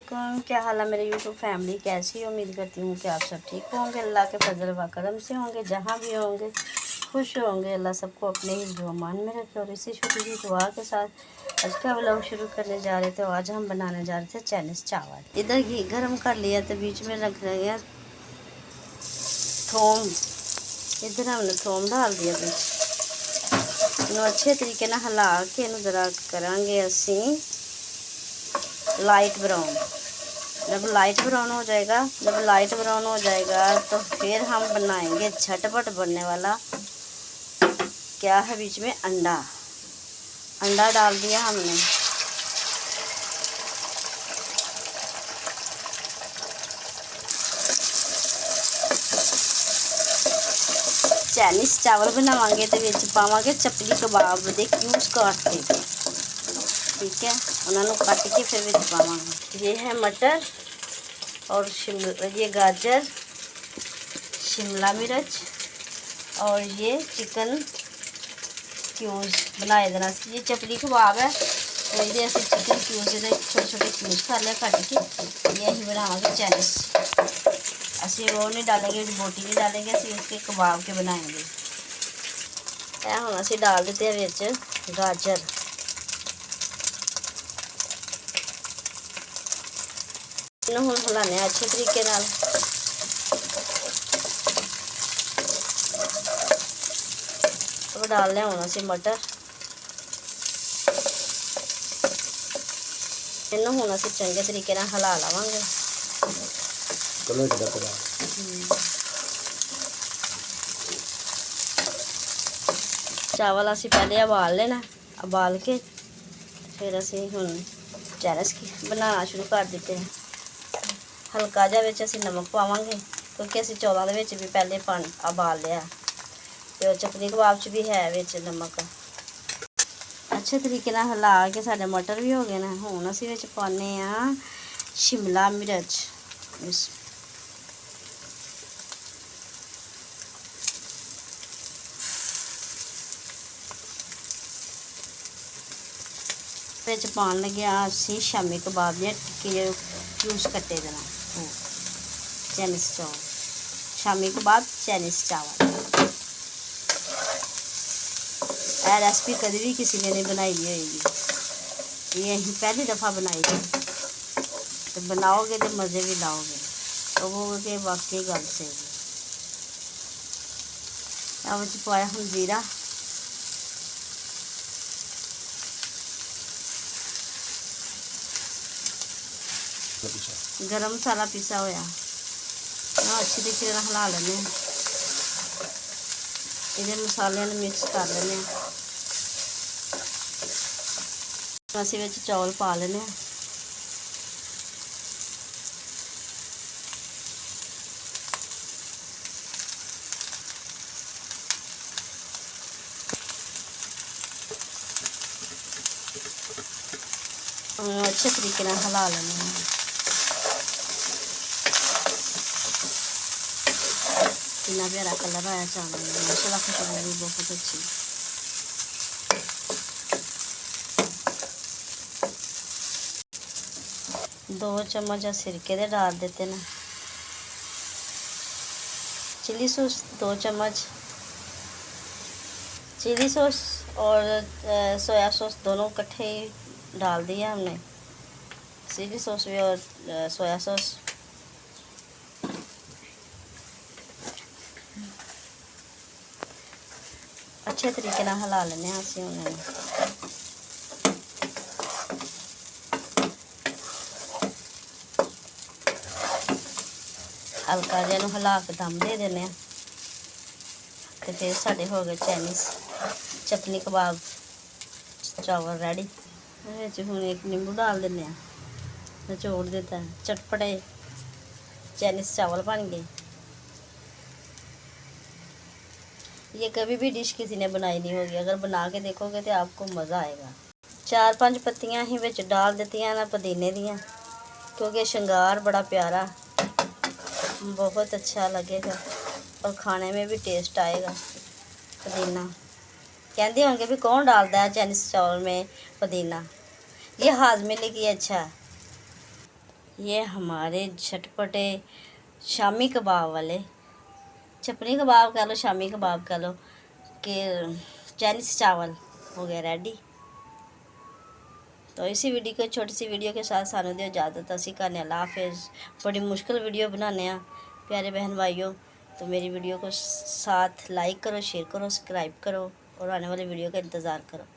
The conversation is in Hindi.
क्या हाल है मेरे यूट्यूब फैमिली, कैसी उम्मीद करती हूँ कि आप सब ठीक होंगे। अल्लाह के फजल व करम से होंगे, जहाँ भी होंगे खुश होंगे। अल्लाह सबको अपने ही मान में रखे। और इसी छोटी सी दुआ के साथ आज का व्लॉग शुरू करने जा रहे थे। और आज हम बनाने जा रहे थे चाइनीज़ चावल। इधर घी गर्म कर लिया तो बीच में रख रहे हैं थोम। इधर हमने थोम डाल दिया बीच। अच्छे तरीके ना हिला के जरा करांगे असी लाइट ब्राउन। जब लाइट ब्राउन हो जाएगा तो फिर हम बनाएंगे झटपट बनने वाला क्या है, बीच में अंडा डाल दिया हमने। चाइनीज़ चावल बनावांगे तो विच पावांगे चपली कबाब दे क्यूब्स काट के, ठीक है। उन्होंने कट के फिर विच पावांगे। ये है मटर और ये गाजर, शिमला मिर्च और ये चिकन क्यूब्स बनाए देना। ये चपली कबाब है तो ये असं चिकन क्यूब्स छोटे छोटे क्यूब्स कर लिया कट के। ये अं बनावांगे चाइनीज़। असी वो नहीं डालेंगे, बोटी नहीं डालेंगे, असी उसके कबाब के बनाएंगे। यह हम असी डाल देते हैं विच गाजर। इन्हें हम हिलाने अच्छे तरीके नाल। अब डालने हम असी मटर। इन्हों हम असी चंगे तरीके नाल हिला लवांगे। चावल असी पहले उबाल लेना, उबाल के फिर असी हुण चाइनीज़ बनाना शुरू कर देते हैं। हल्का जिहा विच असी नमक पावांगे क्योंकि असी चौलों दे विच भी पहले पानी उबाल लिया तो चपली कबाब च भी है विच नमक। अच्छे तरीके नाल हिला के साडे मटर भी हो गए ना। हुण असी विच पाने आ शिमला मिर्च। विच पान लगे असी शामी कबाब दियां टिक्की क्यूब्स कट्टे देना। चाइनीज़ चावल, शामी कबाब चाइनीज़ चावल। यह रेसिपी कभी भी किसी ने नहीं बनाई दी होगी, ये अं पहली दफ़ा बनाई थी। तो बनाओगे तो मज़े भी लाओगे, तो वो वाकई गल सही। अब पाया हम जीरा, गरम मसाला पिसा होया अच्छी तरीके हिला लेने। ये मसाले मिक्स कर लेने। असी विच चौल पा लेने। अच्छे तरीके हिला लेने। कितना प्यारा कलर आया चावल में, माशाल्लाह खुशबू भी बहुत अच्छी। दो चम्मच सिरके दे डाल देते ना। चिली सॉस 2 चम्मच, चिली सॉस और सोया सॉस दोनों इकट्ठे डाल दिया हमने। चिली सॉस भी और सोया सॉस। अच्छे तरीके नाल हिला लेने असीं उन्हें। हल्का जिहा हिला के दम दे देने। तो फिर साडे हो गए चाइनीज़ चपली कबाब चावल रेडी। हुण एक नींबू डाल देने, निचोड़ देता है। चटपटे चाइनीज़ चावल बन गए। ये कभी भी डिश किसी ने बनाई नहीं होगी, अगर बना के देखोगे तो आपको मज़ा आएगा। 4-5 पत्तियां ही विच डाल दित्तियां ना पुदीने दियां, क्योंकि श्रृंगार बड़ा प्यारा बहुत अच्छा लगेगा और खाने में भी टेस्ट आएगा। पुदीना कहते होंगे भी कौन डालता है चाइनीज़ चावल में पुदीना, ये हाजमे के लिए अच्छा है। ये हमारे झटपटे शामी कबाब वाले, चपनी कबाब कह लो, शामी कबाब कह लो, कि चाइनीज़ चावल हो गया रेडी। तो इसी वीडियो को, छोटी सी वीडियो के साथ सानू दियो इजाज़त। असी करने अल्लाह हाफिज़। बड़ी मुश्किल वीडियो बनाने प्यारे बहन भाइयों। तो मेरी वीडियो को साथ लाइक करो, शेयर करो, सब्सक्राइब करो और आने वाली वीडियो का इंतज़ार करो।